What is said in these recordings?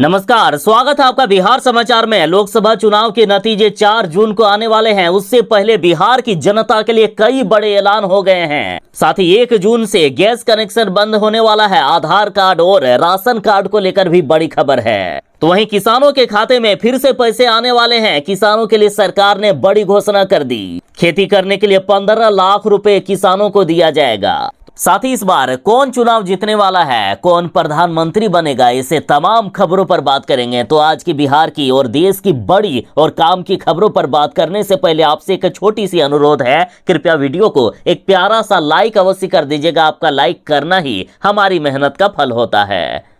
नमस्कार, स्वागत है आपका बिहार समाचार में। लोकसभा चुनाव के नतीजे 4 जून को आने वाले हैं। उससे पहले बिहार की जनता के लिए कई बड़े ऐलान हो गए हैं। साथ ही 1 जून से गैस कनेक्शन बंद होने वाला है। आधार कार्ड और राशन कार्ड को लेकर भी बड़ी खबर है। तो वहीं किसानों के खाते में फिर से पैसे आने वाले हैं। किसानों के लिए सरकार ने बड़ी घोषणा कर दी। खेती करने के लिए 15 लाख रुपए किसानों को दिया जाएगा। साथ ही इस बार कौन चुनाव जीतने वाला है, कौन प्रधानमंत्री बनेगा, इसे तमाम खबरों पर बात करेंगे। तो आज की बिहार की और देश की बड़ी और काम की खबरों पर बात करने से पहले आपसे एक छोटी सी अनुरोध है, कृपया वीडियो को एक प्यारा सा लाइक अवश्य कर दीजिएगा। आपका लाइक करना ही हमारी मेहनत का फल होता है।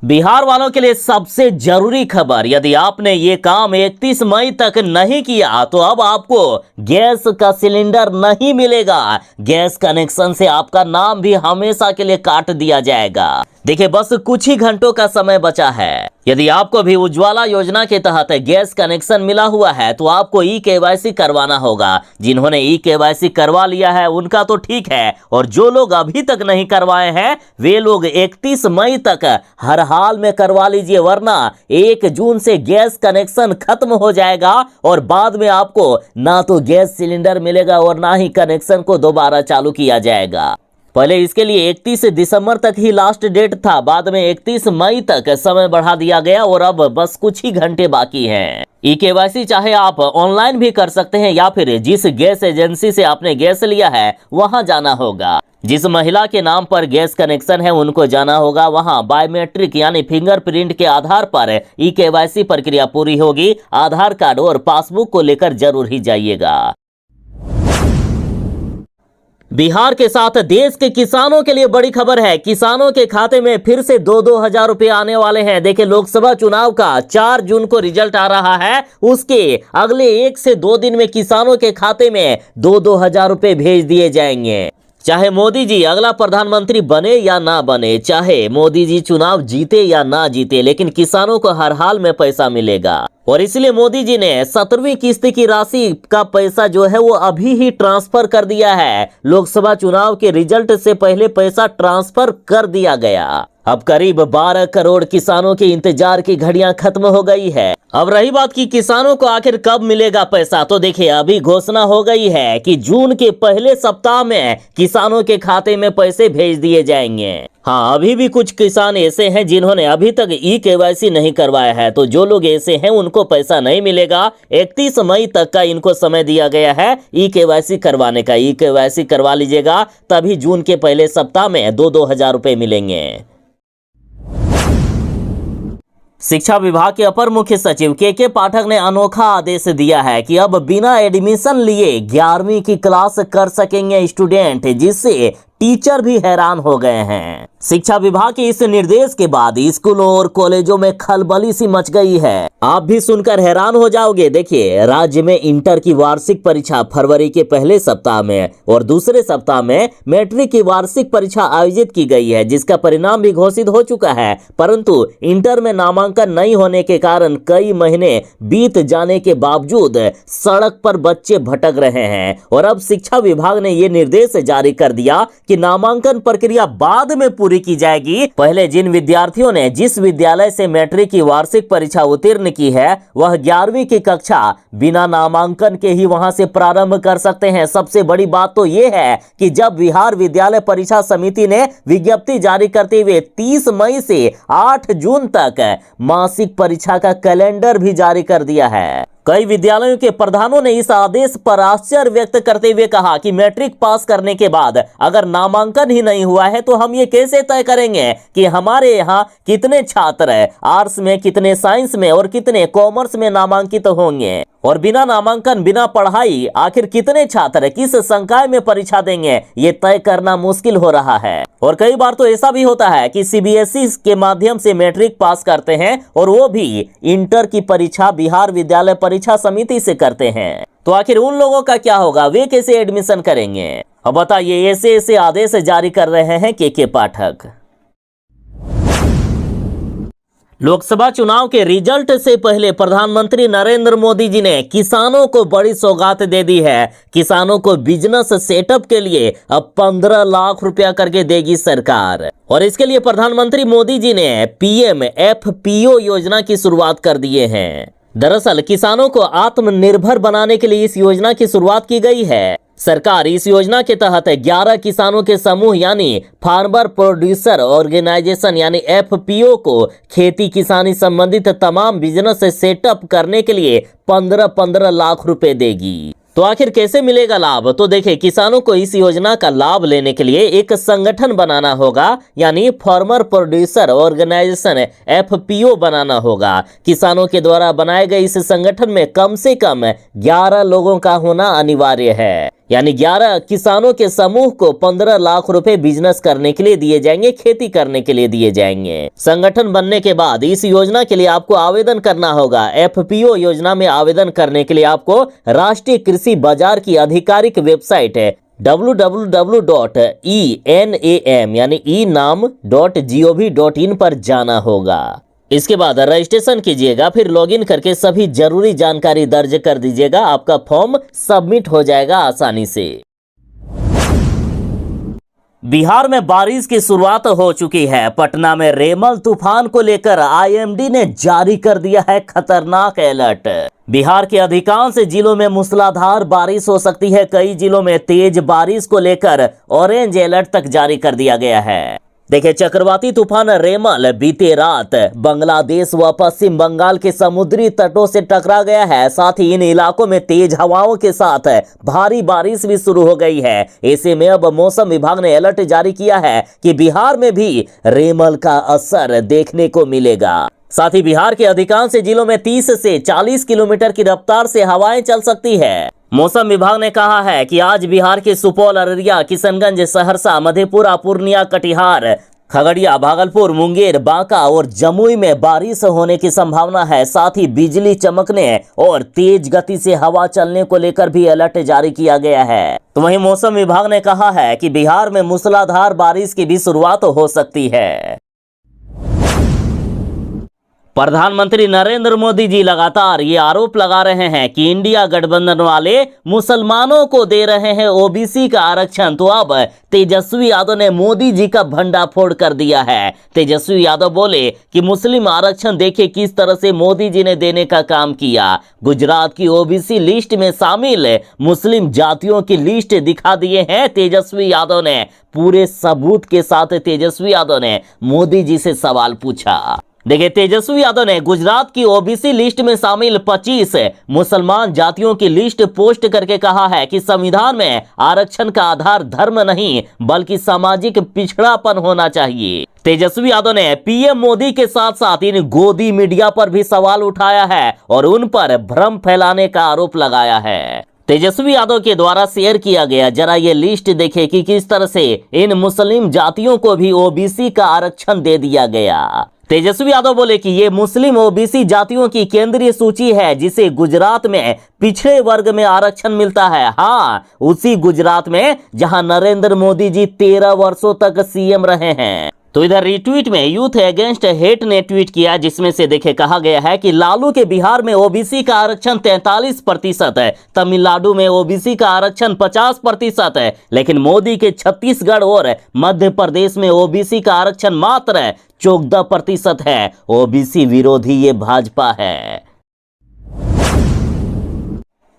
बिहार वालों के लिए सबसे जरूरी खबर, यदि आपने ये काम 31 मई तक नहीं किया तो अब आपको गैस का सिलेंडर नहीं मिलेगा। गैस कनेक्शन से आपका नाम भी हमेशा के लिए काट दिया जाएगा। देखिए, बस कुछ ही घंटों का समय बचा है। यदि आपको भी उज्ज्वला योजना के तहत गैस कनेक्शन मिला हुआ है तो आपको ई-केवाईसी करवाना होगा। जिन्होंने ई-केवाईसी करवा लिया है उनका तो ठीक है, और जो लोग अभी तक नहीं करवाए हैं वे लोग 31 मई तक हर हाल में करवा लीजिए, वरना 1 जून से गैस कनेक्शन खत्म हो जाएगा और बाद में आपको ना तो गैस सिलेंडर मिलेगा और ना ही कनेक्शन को दोबारा चालू किया जाएगा। पहले इसके लिए 31 दिसंबर तक ही लास्ट डेट था, बाद में 31 मई तक समय बढ़ा दिया गया और अब बस कुछ ही घंटे बाकी हैं। ई-केवाईसी चाहे आप ऑनलाइन भी कर सकते हैं या फिर जिस गैस एजेंसी से आपने गैस लिया है वहां जाना होगा। जिस महिला के नाम पर गैस कनेक्शन है उनको जाना होगा। वहां बायोमेट्रिक यानी फिंगरप्रिंट के आधार पर ई-केवाईसी प्रक्रिया पूरी होगी। आधार कार्ड और पासबुक को लेकर जरूर ही जाइएगा। बिहार के साथ देश के किसानों के लिए बड़ी खबर है। किसानों के खाते में फिर से 2-2 हजार रुपए आने वाले हैं। देखिए, लोकसभा चुनाव का 4 जून को रिजल्ट आ रहा है। उसके अगले 1 से 2 दिन में किसानों के खाते में 2-2 हजार रुपए भेज दिए जाएंगे। चाहे मोदी जी अगला प्रधानमंत्री बने या ना बने, चाहे मोदी जी चुनाव जीते या ना जीते, लेकिन किसानों को हर हाल में पैसा मिलेगा। और इसलिए मोदी जी ने 17वीं किस्त की राशि का पैसा जो है वो अभी ही ट्रांसफर कर दिया है। लोकसभा चुनाव के रिजल्ट से पहले पैसा ट्रांसफर कर दिया गया। अब करीब 12 करोड़ किसानों के इंतजार की घड़ियां खत्म हो गई है। अब रही बात कि किसानों को आखिर कब मिलेगा पैसा, तो देखिए अभी घोषणा हो गई है कि जून के पहले सप्ताह में किसानों के खाते में पैसे भेज दिए जाएंगे। हाँ, अभी भी कुछ किसान ऐसे हैं जिन्होंने अभी तक ई-केवाईसी नहीं करवाया है, तो जो लोग ऐसे हैं उनको पैसा नहीं मिलेगा। 31 मई तक का इनको समय दिया गया है ई-केवाईसी करवाने का। ई-केवाईसी करवा लीजिएगा, तभी जून के पहले सप्ताह में 2-2 हजार रुपए मिलेंगे। शिक्षा विभाग के अपर मुख्य सचिव के पाठक ने अनोखा आदेश दिया है कि अब बिना एडमिशन लिए 11वीं की क्लास कर सकेंगे स्टूडेंट, जिससे टीचर भी हैरान हो गए हैं। शिक्षा विभाग के इस निर्देश के बाद स्कूलों और कॉलेजों में खलबली सी मच गई है। आप भी सुनकर हैरान हो जाओगे। देखिए, राज्य में इंटर की वार्षिक परीक्षा फरवरी के पहले सप्ताह में और दूसरे सप्ताह में मैट्रिक की वार्षिक परीक्षा आयोजित की गई है, जिसका परिणाम भी घोषित हो चुका है। परंतु इंटर में नामांकन नहीं होने के कारण कई महीने बीत जाने के बावजूद सड़क पर बच्चे भटक रहे हैं। और अब शिक्षा विभाग ने ये निर्देश जारी कर दिया कि नामांकन प्रक्रिया बाद में पूरी की जाएगी। पहले जिन विद्यार्थियों ने जिस विद्यालय से मैट्रिक की वार्षिक परीक्षा उत्तीर्ण की है वह 11वीं की कक्षा बिना नामांकन के ही वहां से प्रारंभ कर सकते हैं। सबसे बड़ी बात तो यह है कि जब बिहार विद्यालय परीक्षा समिति ने विज्ञप्ति जारी करते हुए 30 मई से 8 जून तक मासिक परीक्षा का कैलेंडर भी जारी कर दिया है। कई विद्यालयों के प्रधानों ने इस आदेश पर आश्चर्य व्यक्त करते हुए कहा कि मैट्रिक पास करने के बाद अगर नामांकन ही नहीं हुआ है तो हम ये कैसे तय करेंगे कि हमारे यहाँ कितने छात्र आर्ट्स में, कितने साइंस में और कितने कॉमर्स में नामांकित होंगे। और बिना नामांकन, बिना पढ़ाई आखिर कितने छात्र किस संकाय में परीक्षा देंगे, ये तय करना मुश्किल हो रहा है। और कई बार तो ऐसा भी होता है कि सीबीएसई के माध्यम से मैट्रिक पास करते हैं और वो भी इंटर की परीक्षा बिहार विद्यालय परीक्षा समिति से करते हैं। तो आखिर उन लोगों का क्या होगा, वे कैसे एडमिशन करेंगे? अब बताइए, ऐसे आदेश जारी कर रहे हैं के पाठक। लोकसभा चुनाव के रिजल्ट से पहले प्रधानमंत्री नरेंद्र मोदी जी ने किसानों को बड़ी सौगात दे दी है। किसानों को बिजनेस सेटअप के लिए अब 15 लाख रुपया करके देगी सरकार। और इसके लिए प्रधानमंत्री मोदी जी ने पीएम एफपीओ योजना की शुरुआत कर दिए हैं। दरअसल किसानों को आत्मनिर्भर बनाने के लिए इस योजना की शुरुआत की गई है। सरकार इस योजना के तहत 11 किसानों के समूह यानी फार्मर प्रोड्यूसर ऑर्गेनाइजेशन यानी एफपीओ को खेती किसानी संबंधित तमाम बिजनेस सेटअप करने के लिए 15-15 लाख रुपए देगी। तो आखिर कैसे मिलेगा लाभ? तो देखिए, किसानों को इस योजना का लाभ लेने के लिए एक संगठन बनाना होगा यानी फार्मर प्रोड्यूसर ऑर्गेनाइजेशन एफपीओ बनाना होगा। किसानों के द्वारा बनाए गए इस संगठन में कम से कम 11 लोगों का होना अनिवार्य है। यानी 11 किसानों के समूह को 15 लाख रुपए बिजनेस करने के लिए दिए जाएंगे, खेती करने के लिए दिए जाएंगे। संगठन बनने के बाद इस योजना के लिए आपको आवेदन करना होगा। एफपीओ योजना में आवेदन करने के लिए आपको राष्ट्रीय कृषि बाजार की आधिकारिक वेबसाइट है www.enam यानी enam.gov.in पर जाना होगा। इसके बाद रजिस्ट्रेशन कीजिएगा, फिर लॉगिन करके सभी जरूरी जानकारी दर्ज कर दीजिएगा। आपका फॉर्म सबमिट हो जाएगा आसानी से। बिहार में बारिश की शुरुआत हो चुकी है। पटना में रेमल तूफान को लेकर आईएमडी ने जारी कर दिया है खतरनाक अलर्ट। बिहार के अधिकांश जिलों में मूसलाधार बारिश हो सकती है। कई जिलों में तेज बारिश को लेकर ऑरेंज अलर्ट तक जारी कर दिया गया है। देखिए, चक्रवाती तूफान रेमल बीते रात बांग्लादेश व पश्चिम बंगाल के समुद्री तटों से टकरा गया है। साथ ही इन इलाकों में तेज हवाओं के साथ भारी बारिश भी शुरू हो गई है। ऐसे में अब मौसम विभाग ने अलर्ट जारी किया है कि बिहार में भी रेमल का असर देखने को मिलेगा। साथ ही बिहार के अधिकांश जिलों में 30 से 40 किलोमीटर की रफ्तार से हवाएं चल सकती है। मौसम विभाग ने कहा है कि आज बिहार के सुपौल, अररिया, किशनगंज, सहरसा, मधेपुरा, पूर्णिया, कटिहार, खगड़िया, भागलपुर, मुंगेर, बांका और जमुई में बारिश होने की संभावना है। साथ ही बिजली चमकने और तेज गति से हवा चलने को लेकर भी अलर्ट जारी किया गया है। तो वहीं मौसम विभाग ने कहा है कि बिहार में मूसलाधार बारिश की भी शुरुआत हो सकती है। प्रधानमंत्री नरेंद्र मोदी जी लगातार ये आरोप लगा रहे हैं कि इंडिया गठबंधन वाले मुसलमानों को दे रहे हैं ओबीसी का आरक्षण। तो अब तेजस्वी यादव ने मोदी जी का भंडाफोड़ कर दिया है। तेजस्वी यादव बोले कि मुस्लिम आरक्षण देखिए किस तरह से मोदी जी ने देने का काम किया। गुजरात की ओबीसी लिस्ट में शामिल मुस्लिम जातियों की लिस्ट दिखा दिए हैं तेजस्वी यादव ने। पूरे सबूत के साथ तेजस्वी यादव ने मोदी जी से सवाल पूछा। देखिए, तेजस्वी यादव ने गुजरात की ओबीसी लिस्ट में शामिल 25 मुसलमान जातियों की लिस्ट पोस्ट करके कहा है कि संविधान में आरक्षण का आधार धर्म नहीं बल्कि सामाजिक पिछड़ापन होना चाहिए। तेजस्वी यादव ने पीएम मोदी के साथ साथ इन गोदी मीडिया पर भी सवाल उठाया है और उन पर भ्रम फैलाने का आरोप लगाया है। तेजस्वी यादव के द्वारा शेयर किया गया जरा ये लिस्ट देखें कि किस तरह से इन मुस्लिम जातियों को भी ओबीसी का आरक्षण दे दिया गया। तेजस्वी यादव बोले कि ये मुस्लिम ओबीसी जातियों की केंद्रीय सूची है जिसे गुजरात में पिछड़े वर्ग में आरक्षण मिलता है। हाँ, उसी गुजरात में जहां नरेंद्र मोदी जी 13 वर्षों तक सीएम रहे हैं। तो इधर रिट्वीट में यूथ अगेंस्ट हेट ने ट्वीट किया जिसमें से देखे कहा गया है कि लालू के बिहार में ओबीसी का आरक्षण 43% है, तमिलनाडु में ओबीसी का आरक्षण 50% है, लेकिन मोदी के छत्तीसगढ़ और मध्य प्रदेश में ओबीसी का आरक्षण मात्र 14% है। ओबीसी विरोधी ये भाजपा है।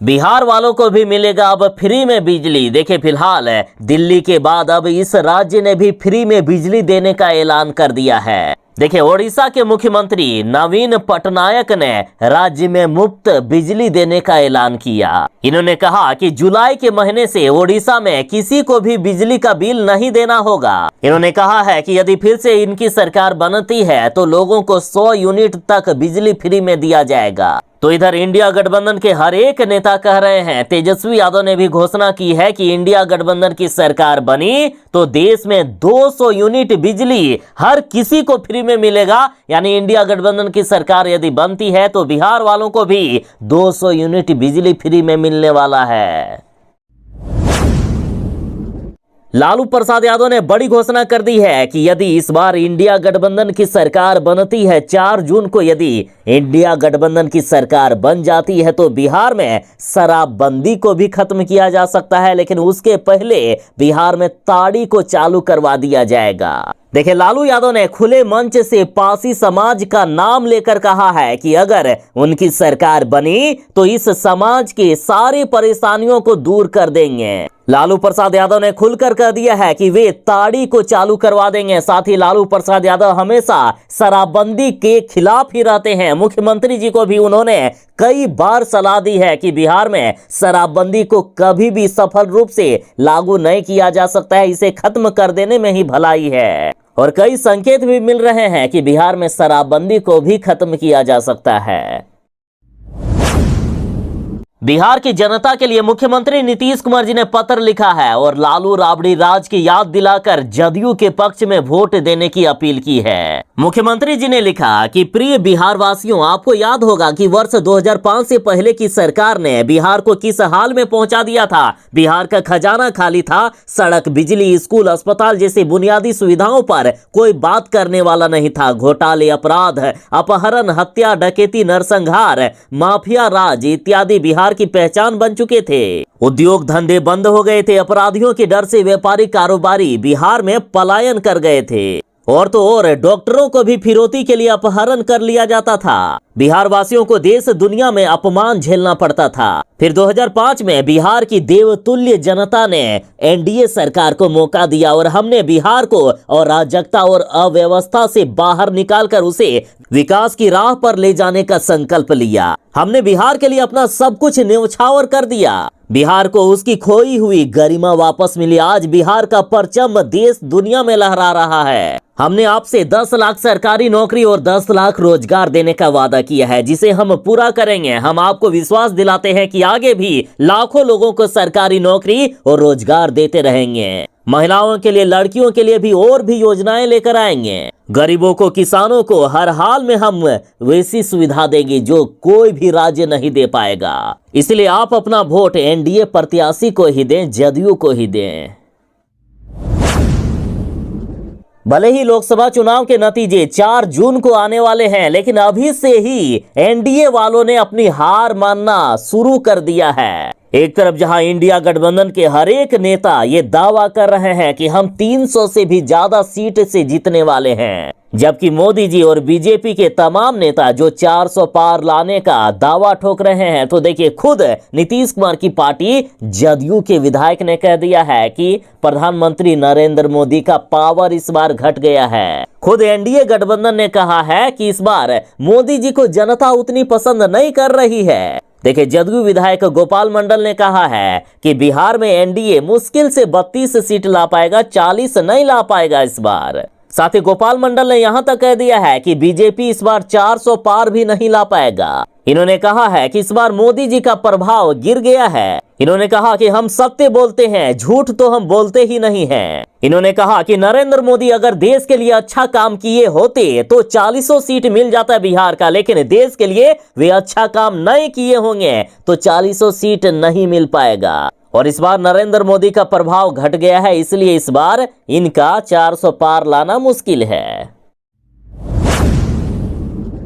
बिहार वालों को भी मिलेगा अब फ्री में बिजली। देखिए, फिलहाल दिल्ली के बाद अब इस राज्य ने भी फ्री में बिजली देने का ऐलान कर दिया है। देखिए, ओडिशा के मुख्यमंत्री नवीन पटनायक ने राज्य में मुफ्त बिजली देने का ऐलान किया। इन्होंने कहा कि जुलाई के महीने से ओडिशा में किसी को भी बिजली का बिल नहीं देना होगा। इन्होंने कहा है कि यदि फिर से इनकी सरकार बनती है तो लोगों को 100 यूनिट तक बिजली फ्री में दिया जाएगा। तो इधर इंडिया गठबंधन के हर एक नेता कह रहे हैं, तेजस्वी यादव ने भी घोषणा की है कि इंडिया गठबंधन की सरकार बनी तो देश में 200 यूनिट बिजली हर किसी को फ्री में मिलेगा। यानी इंडिया गठबंधन की सरकार यदि बनती है तो बिहार वालों को भी 200 यूनिट बिजली फ्री में मिलने वाला है। लालू प्रसाद यादव ने बड़ी घोषणा कर दी है कि यदि इस बार इंडिया गठबंधन की सरकार बनती है, 4 जून को यदि इंडिया गठबंधन की सरकार बन जाती है तो बिहार में शराबबंदी को भी खत्म किया जा सकता है, लेकिन उसके पहले बिहार में ताड़ी को चालू करवा दिया जाएगा। देखिए, लालू यादव ने खुले मंच से पासी समाज का नाम लेकर कहा है कि अगर उनकी सरकार बनी तो इस समाज की सारी परेशानियों को दूर कर देंगे। लालू प्रसाद यादव ने खुलकर कह दिया है कि वे ताड़ी को चालू करवा देंगे। साथ ही लालू प्रसाद यादव हमेशा शराबबंदी के खिलाफ ही रहते हैं। मुख्यमंत्री जी को भी उन्होंने कई बार सलाह दी है कि बिहार में शराबबंदी को कभी भी सफल रूप से लागू नहीं किया जा सकता है, इसे खत्म कर देने में ही भलाई है। और कई संकेत भी मिल रहे हैं कि बिहार में शराबबंदी को भी खत्म किया जा सकता है। बिहार की जनता के लिए मुख्यमंत्री नीतीश कुमार जी ने पत्र लिखा है और लालू राबड़ी राज की याद दिलाकर जदयू के पक्ष में वोट देने की अपील की है। मुख्यमंत्री जी ने लिखा कि प्रिय बिहार वासियों, आपको याद होगा कि वर्ष 2005 से पहले की सरकार ने बिहार को किस हाल में पहुंचा दिया था। बिहार का खजाना खाली था, सड़क, बिजली, स्कूल, अस्पताल जैसी बुनियादी सुविधाओं पर कोई बात करने वाला नहीं था। घोटाले, अपराध, अपहरण, हत्या, डकैती, नरसंहार, माफिया राज इत्यादि बिहार की पहचान बन चुके थे। उद्योग धंधे बंद हो गए थे। अपराधियों के डर से व्यापारी कारोबारी बिहार में पलायन कर गए थे। और तो और डॉक्टरों को भी फिरौती के लिए अपहरण कर लिया जाता था। बिहार वासियों को देश दुनिया में अपमान झेलना पड़ता था। फिर 2005 में बिहार की देवतुल्य जनता ने एनडीए सरकार को मौका दिया और हमने बिहार को अराजकता और अव्यवस्था से बाहर निकालकर उसे विकास की राह पर ले जाने का संकल्प लिया। हमने बिहार के लिए अपना सब कुछ न्यौछावर कर दिया। बिहार को उसकी खोई हुई गरिमा वापस मिली। आज बिहार का परचम देश दुनिया में लहरा रहा है। हमने आपसे 10 लाख सरकारी नौकरी और 10 लाख रोजगार देने का वादा किया है, जिसे हम पूरा करेंगे। हम आपको विश्वास दिलाते हैं कि आगे भी लाखों लोगों को सरकारी नौकरी और रोजगार देते रहेंगे। महिलाओं के लिए, लड़कियों के लिए भी और भी योजनाएं लेकर आएंगे। गरीबों को, किसानों को हर हाल में हम वैसी सुविधा देंगे जो कोई भी राज्य नहीं दे पाएगा। इसलिए आप अपना वोट एनडीए प्रत्याशी को ही दें, जदयू को ही दें। भले ही लोकसभा चुनाव के नतीजे 4 जून को आने वाले हैं, लेकिन अभी से ही एनडीए वालों ने अपनी हार मानना शुरू कर दिया है। एक तरफ जहां इंडिया गठबंधन के हर एक नेता ये दावा कर रहे हैं कि हम 300 से भी ज्यादा सीट से जीतने वाले हैं, जबकि मोदी जी और बीजेपी के तमाम नेता जो 400 पार लाने का दावा ठोक रहे हैं, तो देखिए खुद नीतीश कुमार की पार्टी जदयू के विधायक ने कह दिया है कि प्रधानमंत्री नरेंद्र मोदी का पावर इस बार घट गया है। खुद एनडीए गठबंधन ने कहा है कि इस बार मोदी जी को जनता उतनी पसंद नहीं कर रही है। देखिए, जदयू विधायक गोपाल मंडल ने कहा है कि बिहार में एनडीए मुश्किल से 32 सीट ला पाएगा, 40 नहीं ला पाएगा इस बार। साथ ही गोपाल मंडल ने यहां तक कह दिया है कि बीजेपी इस बार 400 पार भी नहीं ला पाएगा। इन्होंने कहा है कि इस बार मोदी जी का प्रभाव गिर गया है। इन्होंने कहा कि हम सत्य बोलते हैं, झूठ तो हम बोलते ही नहीं हैं। इन्होंने कहा कि नरेंद्र मोदी अगर देश के लिए अच्छा काम किए होते तो 40 सीट मिल जाता है बिहार का, लेकिन देश के लिए वे अच्छा काम नहीं किए होंगे तो 40 सीट नहीं मिल पाएगा। और इस बार नरेंद्र मोदी का प्रभाव घट गया है, इसलिए इस बार इनका 400 पार लाना मुश्किल है।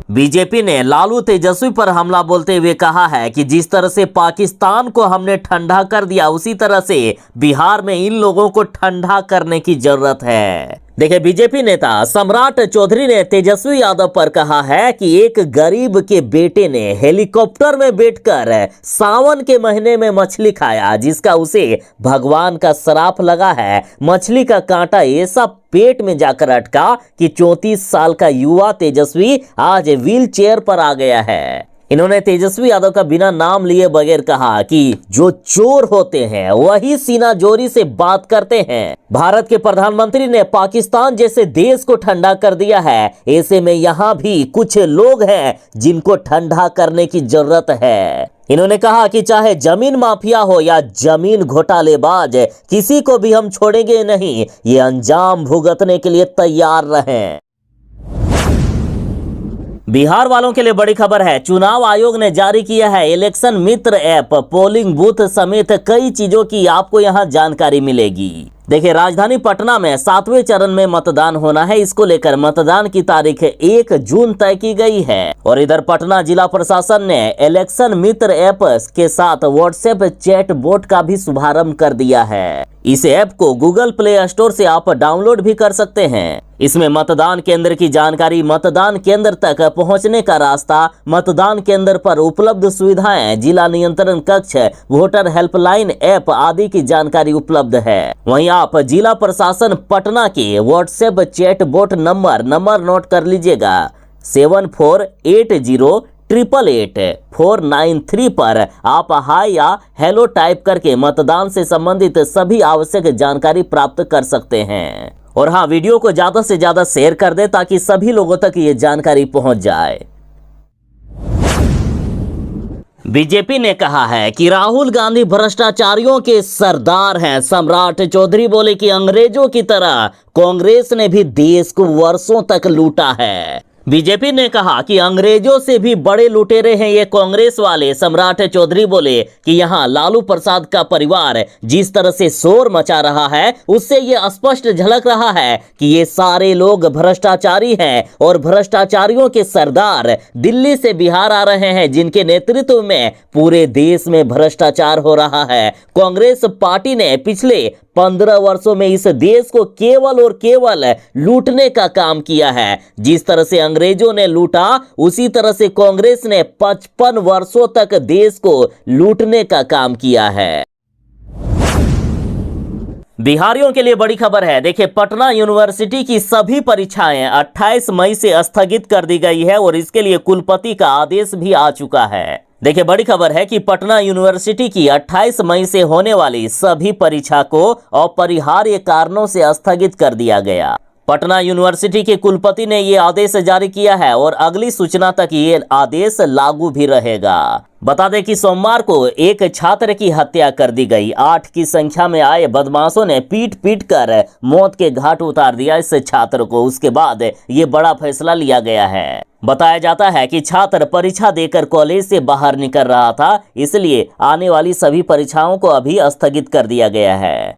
बीजेपी ने लालू तेजस्वी पर हमला बोलते हुए कहा है कि जिस तरह से पाकिस्तान को हमने ठंडा कर दिया, उसी तरह से बिहार में इन लोगों को ठंडा करने की जरूरत है। देखिए, बीजेपी नेता सम्राट चौधरी ने तेजस्वी यादव पर कहा है कि एक गरीब के बेटे ने हेलीकॉप्टर में बैठकर सावन के महीने में मछली खाया, जिसका उसे भगवान का श्राप लगा है। मछली का कांटा ऐसा पेट में जाकर अटका कि 34 साल का युवा तेजस्वी आज व्हील चेयर पर आ गया है। इन्होंने तेजस्वी यादव का बिना नाम लिए बगैर कहा कि जो चोर होते हैं वही सीना जोरी से बात करते हैं। भारत के प्रधानमंत्री ने पाकिस्तान जैसे देश को ठंडा कर दिया है, ऐसे में यहाँ भी कुछ लोग हैं जिनको ठंडा करने की जरूरत है। इन्होंने कहा कि चाहे जमीन माफिया हो या जमीन घोटालेबाज, किसी को भी हम छोड़ेंगे नहीं। ये अंजाम भुगतने के लिए तैयार रहें। बिहार वालों के लिए बड़ी खबर है। चुनाव आयोग ने जारी किया है इलेक्शन मित्र ऐप। पोलिंग बूथ समेत कई चीजों की आपको यहां जानकारी मिलेगी। देखिए, राजधानी पटना में 7वें चरण में मतदान होना है। इसको लेकर मतदान की तारीख 1 जून तय की गई है। और इधर पटना जिला प्रशासन ने इलेक्शन मित्र ऐप के साथ व्हाट्सएप चैट बोट का भी शुभारंभ कर दिया है। इस ऐप को गूगल प्ले स्टोर से आप डाउनलोड भी कर सकते हैं। इसमें मतदान केंद्र की जानकारी, मतदान केंद्र तक पहुंचने का रास्ता, मतदान केंद्र पर उपलब्ध सुविधाएं, जिला नियंत्रण कक्ष, वोटर हेल्पलाइन ऐप आदि की जानकारी उपलब्ध है। वहीं आप जिला प्रशासन पटना के WhatsApp chat bot number note कर लीजिएगा 7480888493 पर आप हाय या हेलो टाइप करके मतदान से संबंधित सभी आवश्यक जानकारी प्राप्त कर सकते हैं। और हाँ, वीडियो को ज्यादा से ज्यादा शेयर कर दें ताकि सभी लोगों तक ये जानकारी पहुंच जाए। बीजेपी ने कहा है कि राहुल गांधी भ्रष्टाचारियों के सरदार हैं। सम्राट चौधरी बोले कि अंग्रेजों की तरह कांग्रेस ने भी देश को वर्षों तक लूटा है। बीजेपी ने कहा कि अंग्रेजों से भी बड़े लुटेरे हैं ये कांग्रेस वाले। सम्राट चौधरी बोले कि यहाँ लालू प्रसाद का परिवार जिस तरह से शोर मचा रहा है, उससे ये स्पष्ट झलक रहा है कि ये सारे लोग भ्रष्टाचारी हैं और भ्रष्टाचारियों के सरदार दिल्ली से बिहार आ रहे हैं, जिनके नेतृत्व में पूरे देश में भ्रष्टाचार हो रहा है। कांग्रेस पार्टी ने पिछले 15 वर्षों में इस देश को केवल और केवल लूटने का काम किया है। जिस तरह से अंग्रेजों ने लूटा, उसी तरह से कांग्रेस ने 55 वर्षों तक देश को लूटने का काम किया है। बिहारियों के लिए बड़ी खबर है। देखिए, पटना यूनिवर्सिटी की सभी परीक्षाएं 28 मई से स्थगित कर दी गई है और इसके लिए कुलपति का आदेश भी आ चुका है। देखिए, बड़ी खबर है कि पटना यूनिवर्सिटी की 28 मई से होने वाली सभी परीक्षा को अपरिहार्य कारणों से स्थगित कर दिया गया। पटना यूनिवर्सिटी के कुलपति ने ये आदेश जारी किया है और अगली सूचना तक ये आदेश लागू भी रहेगा। बता दें कि सोमवार को एक छात्र की हत्या कर दी गई। 8 की संख्या में आए बदमाशों ने पीट कर मौत के घाट उतार दिया इस छात्र को। उसके बाद ये बड़ा फैसला लिया गया है। बताया जाता है कि छात्र परीक्षा देकर कॉलेज से बाहर निकल रहा था, इसलिए आने वाली सभी परीक्षाओं को अभी स्थगित कर दिया गया है।